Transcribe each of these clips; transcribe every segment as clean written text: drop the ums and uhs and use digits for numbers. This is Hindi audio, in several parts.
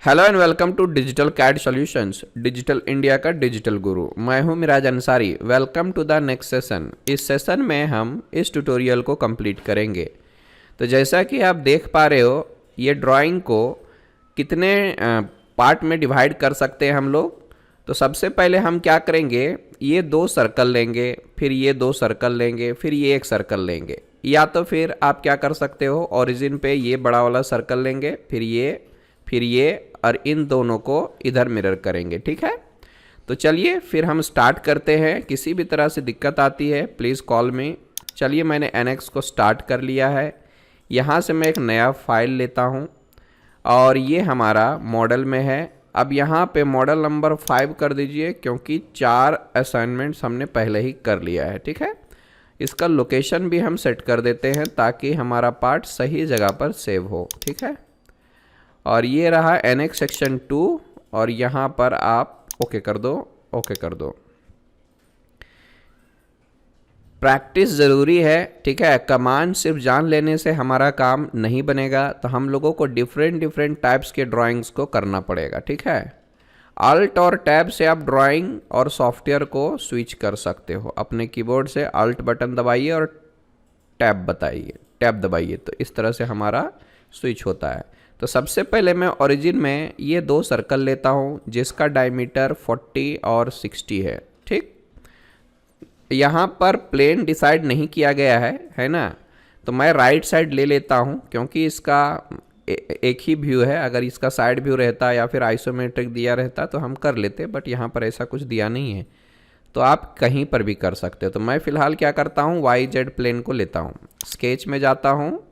Hello and welcome to digital CAD solutions, digital India का डिजिटल गुरु। मैं हूं Miraj Ansari. Welcome to the next session. इस सेशन में हम इस ट्यूटोरियल को कंप्लीट करेंगे। तो जैसा कि आप देख पा रहे हो, ये ड्राइंग को कितने पार्ट में डिवाइड कर सकते हैं हम लोग। तो सबसे पहले हम क्या करेंगे, ये दो सर्कल लेंगे, फिर ये दो सर्कल लेंगे, फिर ये एक सर्कल लेंगे। या तो फिर आप क्या कर सकते हो, ओरिजिन पे ये बड़ा वाला सर्कल लेंगे, फिर ये और इन दोनों को इधर मिरर करेंगे। ठीक है, तो चलिए फिर हम स्टार्ट करते हैं। किसी भी तरह से दिक्कत आती है प्लीज़ कॉल मी। चलिए मैंने NX को स्टार्ट कर लिया है। यहाँ से मैं एक नया फाइल लेता हूँ और ये हमारा मॉडल में है। अब यहाँ पे मॉडल नंबर 5 कर दीजिए, क्योंकि 4 असाइनमेंट्स हमने पहले ही कर लिया है। ठीक है, इसका लोकेशन भी हम सेट कर देते हैं ताकि हमारा पार्ट सही जगह पर सेव हो। ठीक है, और ये रहा NX सेक्शन 2 और यहाँ पर आप ओके कर दो, ओके कर दो। प्रैक्टिस ज़रूरी है। ठीक है, कमांड सिर्फ जान लेने से हमारा काम नहीं बनेगा, तो हम लोगों को डिफरेंट टाइप्स के ड्राइंग्स को करना पड़ेगा। ठीक है, अल्ट और टैब से आप ड्राइंग और सॉफ्टवेयर को स्विच कर सकते हो। अपने कीबोर्ड से अल्ट बटन दबाइए और टैब दबाइए, तो इस तरह से हमारा स्विच होता है। तो सबसे पहले मैं ओरिजिन में ये दो सर्कल लेता हूँ जिसका डायमीटर 40 और 60 है। ठीक, यहाँ पर प्लेन डिसाइड नहीं किया गया है ना, तो मैं राइट साइड ले लेता हूँ क्योंकि इसका एक ही व्यू है। अगर इसका साइड व्यू रहता या फिर आइसोमेट्रिक दिया रहता तो हम कर लेते, बट यहाँ पर ऐसा कुछ दिया नहीं है, तो आप कहीं पर भी कर सकते हो। तो मैं फ़िलहाल क्या करता हूँ, YZ प्लेन को लेता हूँ। स्केच में जाता हूँ,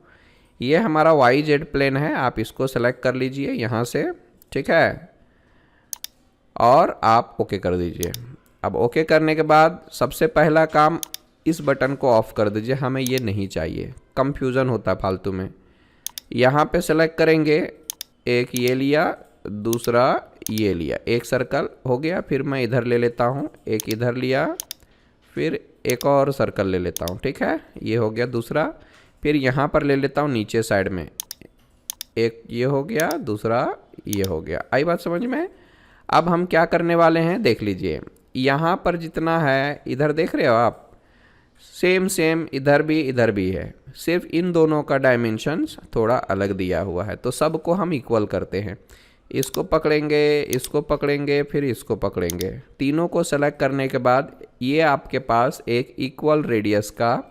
ये हमारा YZ प्लेन है, आप इसको सेलेक्ट कर लीजिए यहाँ से। ठीक है, और आप ओके कर दीजिए। अब ओके करने के बाद सबसे पहला काम, इस बटन को ऑफ कर दीजिए, हमें ये नहीं चाहिए, कंफ्यूजन होता है फालतू में। यहाँ पे सेलेक्ट करेंगे, एक ये लिया, दूसरा ये लिया, एक सर्कल हो गया। फिर मैं इधर ले लेता हूँ, एक इधर लिया, फिर एक और सर्कल ले लेता हूँ। ठीक है, ये हो गया दूसरा। फिर यहाँ पर ले लेता हूँ नीचे साइड में, एक ये हो गया, दूसरा ये हो गया। आई बात समझ में? अब हम क्या करने वाले हैं देख लीजिए। यहाँ पर जितना है, इधर देख रहे हो आप, सेम इधर भी है, सिर्फ इन दोनों का डायमेंशंस थोड़ा अलग दिया हुआ है। तो सबको हम इक्वल करते हैं। इसको पकड़ेंगे, इसको पकड़ेंगे, फिर इसको पकड़ेंगे। तीनों को सेलेक्ट करने के बाद ये आपके पास एक इक्वल रेडियस का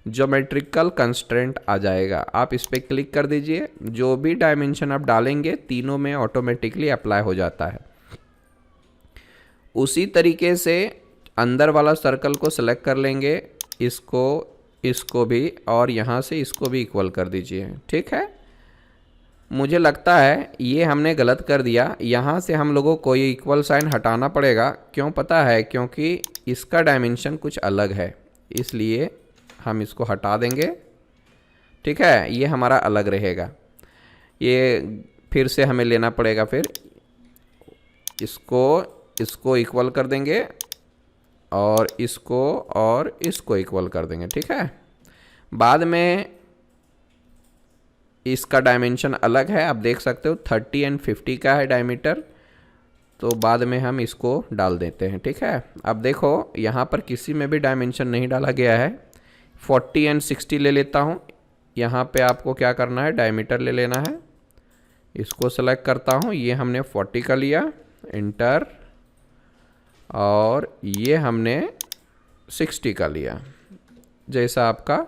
ज्योमेट्रिकल कंस्ट्रेंट आ जाएगा। आप इस पर क्लिक कर दीजिए, जो भी डायमेंशन आप डालेंगे तीनों में ऑटोमेटिकली अप्लाई हो जाता है। उसी तरीके से अंदर वाला सर्कल को सेलेक्ट कर लेंगे, इसको भी, और यहाँ से इसको भी इक्वल कर दीजिए। ठीक है, मुझे लगता है ये हमने गलत कर दिया। यहाँ से हम लोगों को ये इक्वल साइन हटाना पड़ेगा। क्यों पता है? क्योंकि इसका डायमेंशन कुछ अलग है, इसलिए हम इसको हटा देंगे। ठीक है, ये हमारा अलग रहेगा। ये फिर से हमें लेना पड़ेगा, फिर इसको इक्वल कर देंगे और इसको इक्वल कर देंगे। ठीक है, बाद में इसका डायमेंशन अलग है, आप देख सकते हो 30 एंड 50 का है डायमीटर, तो बाद में हम इसको डाल देते हैं। ठीक है, अब देखो यहाँ पर किसी में भी डायमेंशन नहीं डाला गया है। 40 एंड 60 ले लेता हूँ। यहाँ पे आपको क्या करना है, डायमीटर ले लेना है। इसको सेलेक्ट करता हूँ, ये हमने 40 का लिया, इंटर, और ये हमने 60 का लिया। जैसा आपका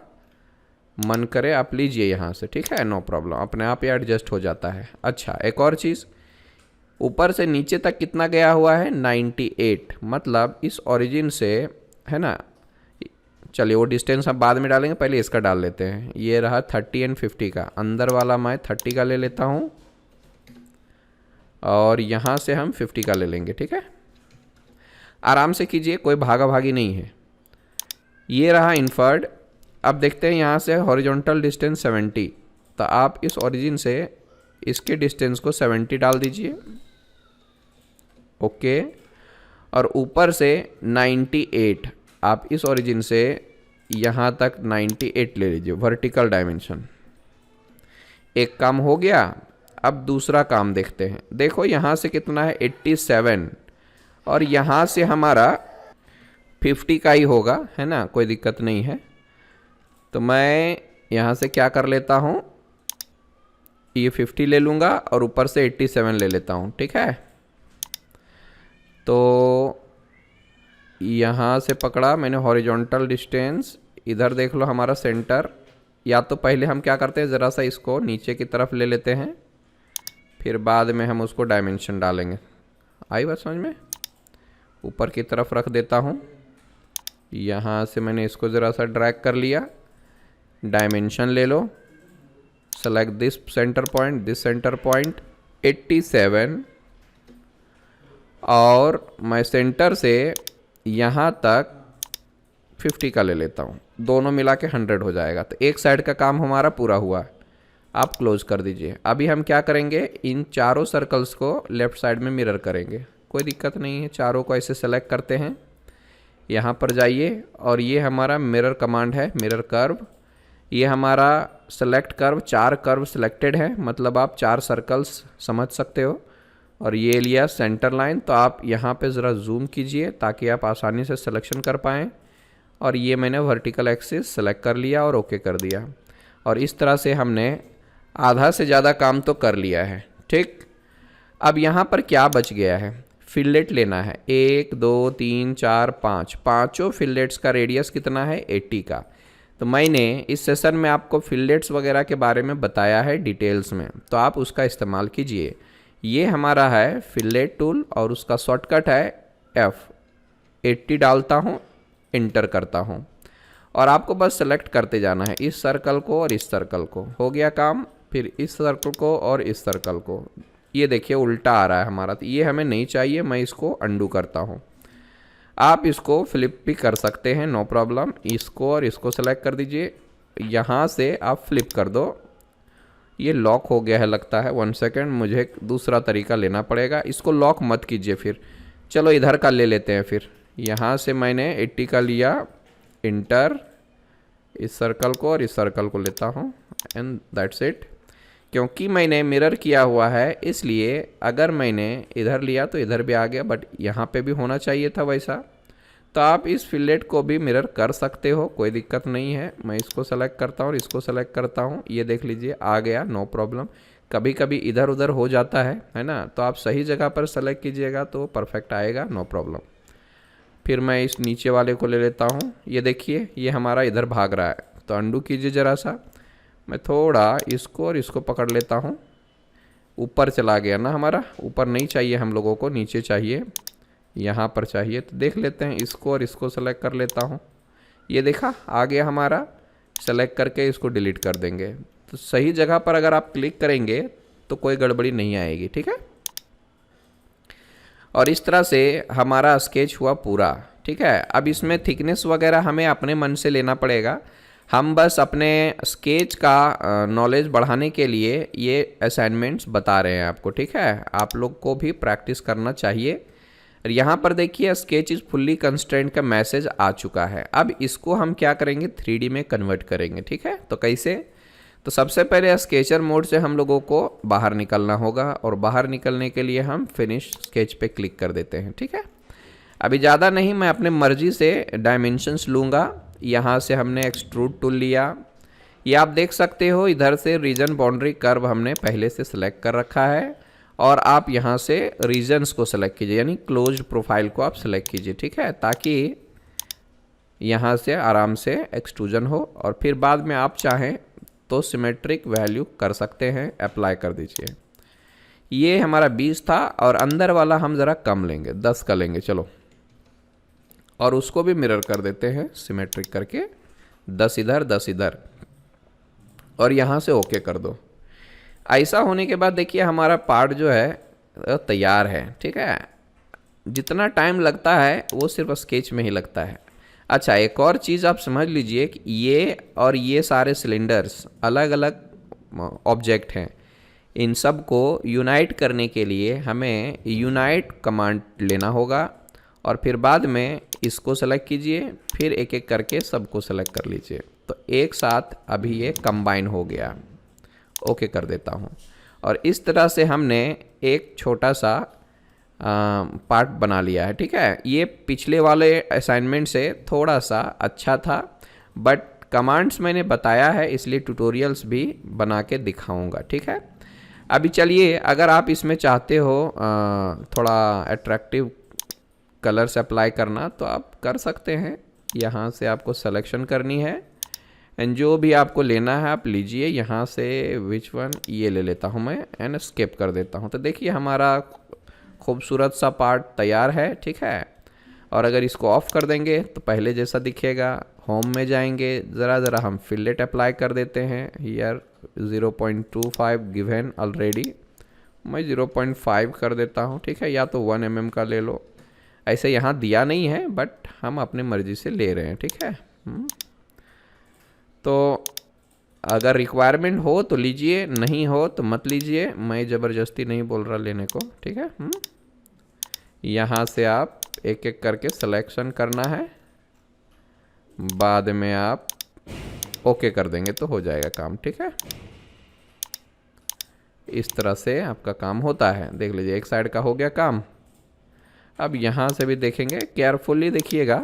मन करे आप लीजिए यहाँ से। ठीक है, नो प्रॉब्लम, अपने आप ही एडजस्ट हो जाता है। अच्छा, एक और चीज़, ऊपर से नीचे तक कितना गया हुआ है, 98, मतलब इस ओरिजिन से, है ना। चलिए वो डिस्टेंस हम बाद में डालेंगे, पहले इसका डाल लेते हैं। ये रहा 30 एंड 50 का, अंदर वाला मैं 30 का ले लेता हूँ और यहाँ से हम 50 का ले लेंगे। ठीक है, आराम से कीजिए, कोई भागा भागी नहीं है। ये रहा इन्फर्ड। अब देखते हैं यहाँ से हॉरिजॉन्टल डिस्टेंस 70, तो आप इस ओरिजिन से इसके डिस्टेंस को 70 डाल दीजिए। ओके, और ऊपर से 98, आप इस ओरिजिन से यहाँ तक 98 ले लीजिए, वर्टिकल डायमेंशन। एक काम हो गया। अब दूसरा काम देखते हैं। देखो यहाँ से कितना है 87 और यहाँ से हमारा 50 का ही होगा, है ना, कोई दिक्कत नहीं है। तो मैं यहाँ से क्या कर लेता हूँ, ये 50 ले लूँगा और ऊपर से 87 ले लेता हूँ, ठीक है। तो यहाँ से पकड़ा मैंने हॉरिजॉन्टल डिस्टेंस, इधर देख लो हमारा सेंटर। या तो पहले हम क्या करते हैं, ज़रा सा इसको नीचे की तरफ ले लेते हैं, फिर बाद में हम उसको डायमेंशन डालेंगे। आई बात समझ में? ऊपर की तरफ रख देता हूँ, यहाँ से मैंने इसको ज़रा सा ड्रैग कर लिया, डायमेंशन ले लो, सेलेक्ट दिस सेंटर पॉइंट 87 और मैं सेंटर से यहाँ तक 50 का ले लेता हूँ, दोनों मिला के 100 हो जाएगा। तो एक साइड का काम हमारा पूरा हुआ, आप क्लोज कर दीजिए। अभी हम क्या करेंगे, इन चारों सर्कल्स को लेफ़्ट साइड में मिरर करेंगे, कोई दिक्कत नहीं है। चारों को ऐसे सेलेक्ट करते हैं, यहाँ पर जाइए और ये हमारा मिरर कमांड है, मिरर कर्व। ये हमारा सेलेक्ट कर्व, 4 कर्व सिलेक्टेड है, मतलब आप 4 सर्कल्स समझ सकते हो। और ये लिया सेंटर लाइन, तो आप यहाँ पे ज़रा जूम कीजिए ताकि आप आसानी से सिलेक्शन कर पाएँ। और ये मैंने वर्टिकल एक्सिस सेलेक्ट कर लिया और ओके कर दिया। और इस तरह से हमने आधा से ज़्यादा काम तो कर लिया है, ठीक। अब यहाँ पर क्या बच गया है, फिलेट लेना है। 1 2 3 4 5, पाँचों फिलेट्स का रेडियस कितना है 80 का। तो मैंने इस सेशन में आपको फिलेट्स वगैरह के बारे में बताया है डिटेल्स में, तो आप उसका इस्तेमाल कीजिए। ये हमारा है फिलेट टूल और उसका शॉर्टकट है F80 डालता हूँ, इंटर करता हूँ और आपको बस सेलेक्ट करते जाना है इस सर्कल को और इस सर्कल को। हो गया काम। फिर इस सर्कल को और इस सर्कल को। ये देखिए उल्टा आ रहा है हमारा, तो ये हमें नहीं चाहिए, मैं इसको अंडू करता हूँ। आप इसको फ्लिप भी कर सकते हैं, नो प्रॉब्लम। इसको और इसको सेलेक्ट कर दीजिए, यहाँ से आप फ्लिप कर दो। ये लॉक हो गया है लगता है, 1 सेकेंड, मुझे दूसरा तरीका लेना पड़ेगा। इसको लॉक मत कीजिए, फिर चलो इधर का ले लेते हैं। फिर यहाँ से मैंने 80 का लिया, इंटर, इस सर्कल को और इस सर्कल को लेता हूँ एंड दैट्स इट। क्योंकि मैंने मिरर किया हुआ है इसलिए अगर मैंने इधर लिया तो इधर भी आ गया, बट यहाँ पे भी होना चाहिए था वैसा। तो आप इस फिलेट को भी मिरर कर सकते हो, कोई दिक्कत नहीं है। मैं इसको सेलेक्ट करता हूँ और इसको सेलेक्ट करता हूँ, ये देख लीजिए आ गया, नो प्रॉब्लम। कभी कभी इधर उधर हो जाता है ना, तो आप सही जगह पर सेलेक्ट कीजिएगा तो परफेक्ट आएगा, नो प्रॉब्लम। फिर मैं इस नीचे वाले को ले लेता हूँ, ये देखिए ये हमारा इधर भाग रहा है, तो अंडू कीजिए ज़रा सा। मैं थोड़ा इसको और इसको पकड़ लेता हूँ, ऊपर चला गया ना हमारा, ऊपर नहीं चाहिए हम लोगों को, नीचे चाहिए, यहाँ पर चाहिए। तो देख लेते हैं, इसको और इसको सेलेक्ट कर लेता हूँ, ये देखा आ गया हमारा। सेलेक्ट करके इसको डिलीट कर देंगे। तो सही जगह पर अगर आप क्लिक करेंगे तो कोई गड़बड़ी नहीं आएगी, ठीक है। और इस तरह से हमारा स्केच हुआ पूरा, ठीक है। अब इसमें थिकनेस वगैरह हमें अपने मन से लेना पड़ेगा। हम बस अपने स्केच का नॉलेज बढ़ाने के लिए ये असाइनमेंट्स बता रहे हैं आपको, ठीक है। आप लोग को भी प्रैक्टिस करना चाहिए। यहाँ पर देखिए स्केच इज़ फुल्ली कंस्ट्रेंट का मैसेज आ चुका है। अब इसको हम क्या करेंगे, 3D में कन्वर्ट करेंगे, ठीक है। तो कैसे, तो सबसे पहले स्केचर मोड से हम लोगों को बाहर निकलना होगा और बाहर निकलने के लिए हम फिनिश स्केच पे क्लिक कर देते हैं, ठीक है। अभी ज़्यादा नहीं, मैं अपने मर्जी से डायमेंशंस लूँगा। यहाँ से हमने एक्सट्रूड टूल लिया, ये आप देख सकते हो इधर से रीजन बाउंड्री कर्व हमने पहले से सिलेक्ट कर रखा है। और आप यहाँ से रीजन्स को सेलेक्ट कीजिए, यानी क्लोज्ड प्रोफाइल को आप सेलेक्ट कीजिए, ठीक है, ताकि यहाँ से आराम से एक्सट्रूजन हो। और फिर बाद में आप चाहें तो सिमेट्रिक वैल्यू कर सकते हैं, अप्लाई कर दीजिए। ये हमारा 20 था और अंदर वाला हम ज़रा कम लेंगे, 10 का लेंगे, चलो। और उसको भी मिरर कर देते हैं सिमेट्रिक करके, 10 इधर 10 इधर, और यहाँ से ओके कर दो। ऐसा होने के बाद देखिए हमारा पार्ट जो है तैयार है, ठीक है। जितना टाइम लगता है वो सिर्फ स्केच में ही लगता है। अच्छा, एक और चीज़ आप समझ लीजिए कि ये और ये सारे सिलेंडर्स अलग अलग ऑब्जेक्ट हैं। इन सब को यूनाइट करने के लिए हमें यूनाइट कमांड लेना होगा और फिर बाद में इसको सेलेक्ट कीजिए, फिर एक एक करके सबको सेलेक्ट कर लीजिए। तो एक साथ अभी ये कंबाइन हो गया, ओके कर देता हूँ। और इस तरह से हमने एक छोटा सा पार्ट बना लिया है। ठीक है, ये पिछले वाले असाइनमेंट से थोड़ा सा अच्छा था, बट कमांड्स मैंने बताया है इसलिए ट्यूटोरियल्स भी बना के दिखाऊंगा। ठीक है, अभी चलिए, अगर आप इसमें चाहते हो थोड़ा अट्रैक्टिव कलर्स अप्लाई करना तो आप कर सकते हैं। यहाँ से आपको सिलेक्शन करनी है एंड जो भी आपको लेना है आप लीजिए। यहाँ से विच वन, ये ले लेता हूँ मैं एंड स्किप कर देता हूँ। तो देखिए हमारा खूबसूरत सा पार्ट तैयार है। ठीक है, और अगर इसको ऑफ कर देंगे तो पहले जैसा दिखेगा। होम में जाएंगे, ज़रा हम फिलेट अप्लाई कर देते हैं। हियर 0.25 गिवन ऑलरेडी, मैं 0.5 कर देता हूँ। ठीक है, या तो 1 mm का ले लो, ऐसे यहाँ दिया नहीं है बट हम अपने मर्जी से ले रहे हैं। ठीक है, तो अगर रिक्वायरमेंट हो तो लीजिए, नहीं हो तो मत लीजिए, मैं ज़बरदस्ती नहीं बोल रहा लेने को। ठीक है, यहाँ से आप एक एक करके सिलेक्शन करना है, बाद में आप ओके कर देंगे तो हो जाएगा काम। ठीक है, इस तरह से आपका काम होता है। देख लीजिए एक साइड का हो गया काम। अब यहाँ से भी देखेंगे, केयरफुली देखिएगा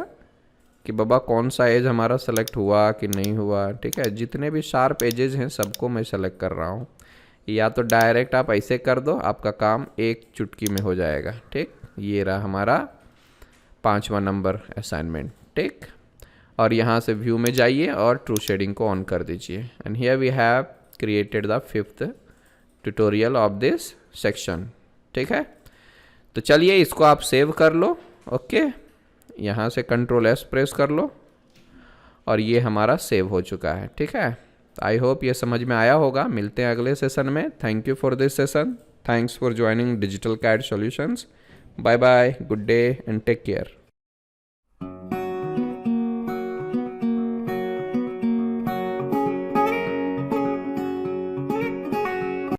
कि बाबा कौन सा एज हमारा सेलेक्ट हुआ कि नहीं हुआ। ठीक है, जितने भी शार्प एजेस हैं सबको मैं सेलेक्ट कर रहा हूँ। या तो डायरेक्ट आप ऐसे कर दो, आपका काम एक चुटकी में हो जाएगा। ठीक, ये रहा हमारा 5वां नंबर असाइनमेंट। ठीक, और यहाँ से व्यू में जाइए और ट्रू शेडिंग को ऑन कर दीजिए and here we have created the 5th tutorial of this section. ठीक है, तो चलिए इसको आप सेव कर लो। ओके, यहाँ से Ctrl+S प्रेस कर लो और ये हमारा सेव हो चुका है। ठीक है, आई होप ये समझ में आया होगा। मिलते हैं अगले सेशन में। Thank you for this session. Thanks for joining digital CAD solutions. Bye bye, good day and take care.